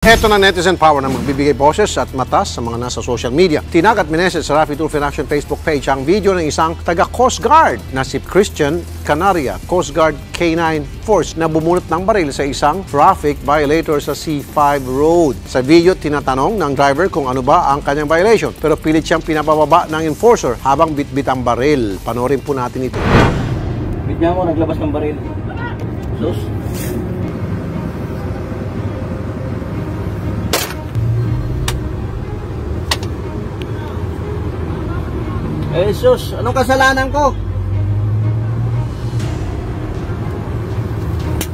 Ito na netizen power na magbibigay boses at matas sa mga nasa social media. Tinag at minessage sa Rafi Tulfo in Action Facebook page ang video ng isang taga Coast Guard na si Christian Canaria, Coast Guard K9 Force na bumunot ng baril sa isang traffic violator sa C5 Road. Sa video, tinatanong ng driver kung ano ba ang kanyang violation, pero pilit siyang pinapababa ng enforcer habang bitbit ang baril. Panoorin po natin ito. Bit niya mo, naglabas ng baril. Sus. Jesus, anong kasalanan ko?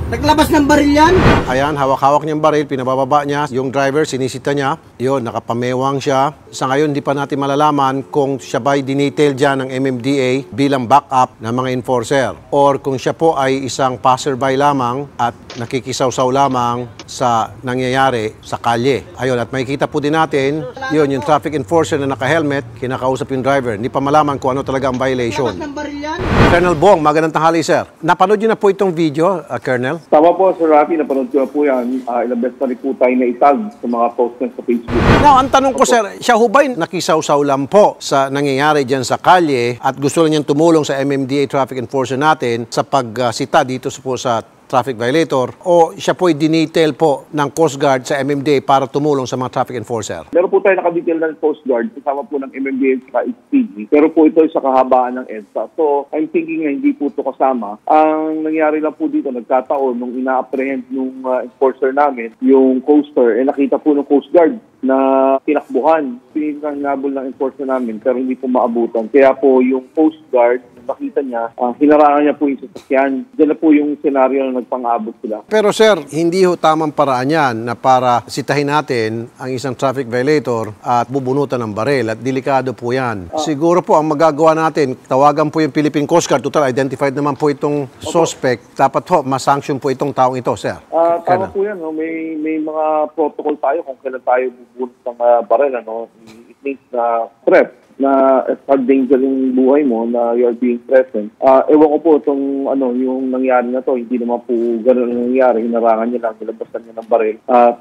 Naglabas ng baril yan? Ayan, hawak-hawak niyang baril, pinabababa niya. Yung driver, sinisita niya. Yun, nakapamewang siya. Sa ngayon, hindi pa natin malalaman kung siya ba'y dinetail dyan ng MMDA bilang backup ng mga enforcer. Or kung siya po ay isang passerby lamang at nakikisawsaw lamang sa nangyayari sa kalye. Ayun, at makikita po din natin, yun, yung traffic enforcer na naka-helmet, kinakausap yung driver. Hindi pa malaman kung ano talaga ang violation. Naglabas ng baril yan? Colonel Bong, magandang tanghali, sir. Napanood niyo na po itong video, Colonel? Tama po, Sir Rafi, napanood ko na po yan. Ilang beses na rin po tayo na itag sa mga posts sa Facebook. Now, ang tanong ko, sir, siya ho ba'y nakisawsaw lang po sa nangyayari dyan sa kalye at gusto lang niyang tumulong sa MMDA traffic enforcer natin sa pagsita dito po sa traffic violator, o siya po'y dinetail po ng Coast Guard sa MMDA para tumulong sa mga traffic enforcer? Meron po tayo nakadetail ng Coast Guard kasama po ng MMDA at HPG, pero po ito ay sa kahabaan ng EDSA. So, I'm thinking na hindi po ito kasama. Ang nangyari lang po dito, nagkataon nung ina-apprehend nung enforcer namin, yung coaster, nakita po ng Coast Guard na tinakbuhan. Pinaghabol ng enforcer namin pero hindi po maabutan. Kaya po yung Coast Guard, nakita niya, hinarangan niya po yung sasakyan. Diyan na po yung senaryo na nagpang-abot sila. Pero sir, hindi ho tamang paraan yan na para sitahin natin ang isang traffic violator at bubunutan ng baril at delikado po yan. Siguro po ang magagawa natin, tawagan po yung Philippine Coast Guard. Total, identified naman po itong suspect. Dapat ho, masanction po itong taong ito, sir. Tama po yan. No? May mga protocol tayo kung kailan tayo bubunot ng baril. Ano? It means na threat na hard danger yung buhay mo na you're being present. Ewan ko po itong yung nangyari na to, hindi naman po gano'n ang nangyari. Hinarangan niya lang, nilabasan niya ng baril.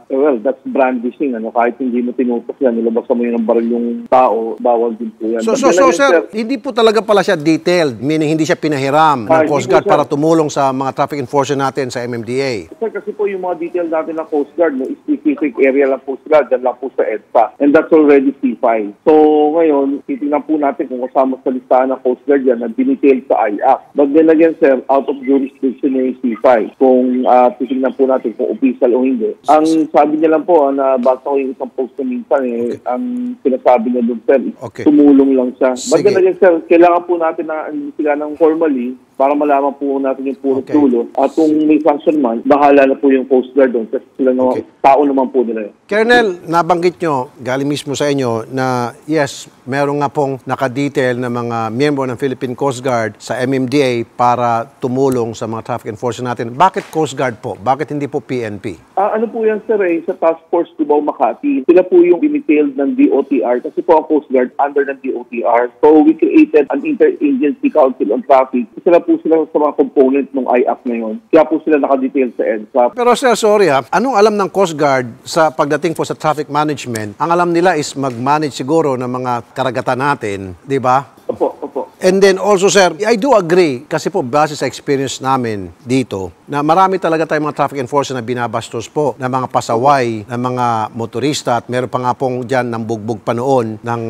Well, that's brandishing. Kahit hindi mo tinutok yan, nilabasan mo yun ng baril yung tao, bawal din po yan. So sir, hindi po talaga pala siya detailed, meaning hindi siya pinahiram ng Coast Guard para tumulong sa mga traffic enforcer natin sa MMDA. Sir, kasi po yung mga detail natin ng Coast Guard, no, specific area lang po sila, dyan lang po sa EDSA. And that's already C5. So ngayon, titignan po natin kung kasama sa listahan ng Coast Guard yan na dinetail sa IAC. But then again, sir, out of jurisdiction na yung C5. Kung titignan po natin kung official o hindi. Ang sabi niya lang po, na basta ko yung isang post na minsan, ang sinasabi niya doon, sir, tumulong lang siya. But then again, sir, kailangan po natin na sila ng formally para malaman po natin yung puro tulo. At kung may sanction man, bahala na po yung Coast Guard doon kasi sila naman, tao naman po nila yun. Colonel, nabanggit nyo, galing mismo sa inyo, na yes, meron nga pong nakadetail na mga miyembro ng Philippine Coast Guard sa MMDA para tumulong sa mga traffic enforcer natin. Bakit Coast Guard po? Bakit hindi po PNP? Ano po yan, sir, sa Task Force Cubao Makati. Sila po yung dinetailed ng DOTR kasi po ang Coast Guard under ng DOTR. So we created an Interagency Council on Traffic. Po sila sa mga component ng IAC na yun. Kaya po sila nakadetail sa EDSA. Pero sir, sorry anong alam ng Coast Guard sa pagdating po sa traffic management? Ang alam nila is mag-manage siguro ng mga karagatan natin, di ba? Opo. And then also, sir, I do agree, kasi po base sa experience namin dito, na marami talaga tayong mga traffic enforcer na binabastos po ng mga pasaway, ng mga motorista, at meron pa nga pong dyan ng bugbog pa noon ng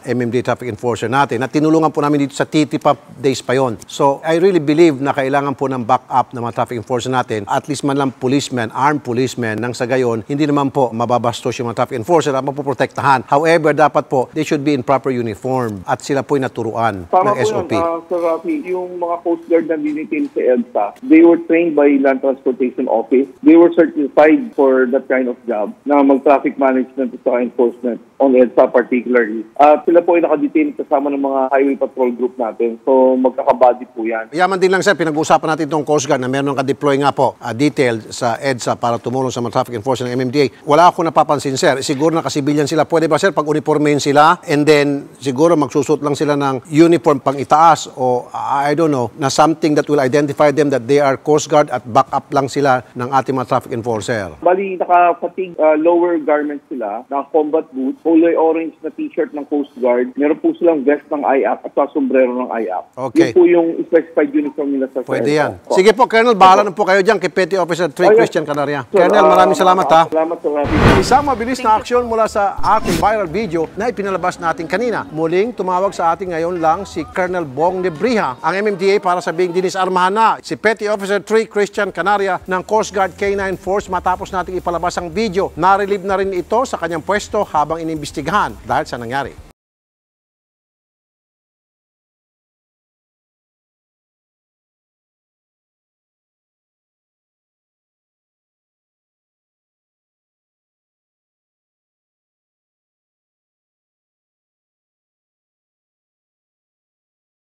MMD traffic enforcer natin. At tinulungan po namin dito sa TTIP days pa yon. So, I really believe na kailangan po ng backup ng mga traffic enforcer natin, at least man lang policemen, armed policemen, nang sa gayon, hindi naman po mababastos yung mga traffic enforcer at mapoprotektahan. However, dapat po, they should be in proper uniform at sila po'y naturuan ng SOP. Sir Rafi, yung mga Coast Guard na dinetail sa EDSA, they were trained by Land Transportation Office. They were certified for that kind of job na mag-traffic management at enforcement on EDSA particularly. Sila po ay nakadetail kasama ng mga highway patrol group natin. So, magkakabody po yan. Yaman din lang, sir, pinag-uusapan natin itong Coast Guard na meron ka-deploy nga po detailed sa EDSA para tumulong sa mga traffic enforcement ng MMDA. Wala ako napapansin, sir. Siguro nakasibilyan sila. Pwede ba, sir, pag-uniformahin sila and then siguro magsusot lang sila ng uniform pang itaas o I don't know, na something that will identify them that they are Coast Guard at back up lang sila ng ating mga traffic enforcer. Bali, naka-fatigue lower garments sila, naka-combat boots, kulay orange na t-shirt ng Coast Guard. Meron po silang vest ng IAP at sa sombrero ng IAP. Okay. Yun po yung specified uniform nila sa Pwede yan. Sige po, Colonel, bahala na po kayo dyan kay Petty Officer 3 Christian Canaria. Colonel, maraming salamat ha. Salamat sa mga. Isang mabilis na aksyon mula sa ating viral video na ipinalabas natin kanina. Muling tumawag sa ating ngayon lang si Colonel Bong Nebriha, ang MMDA para sabing dinisarmahan na si Petty Officer 3 Christian Canaria ng Coast Guard K9 Force matapos nating ipalabas ang video. Na-relieve na rin ito sa kanyang pwesto habang inimbestigahan dahil sa nangyari.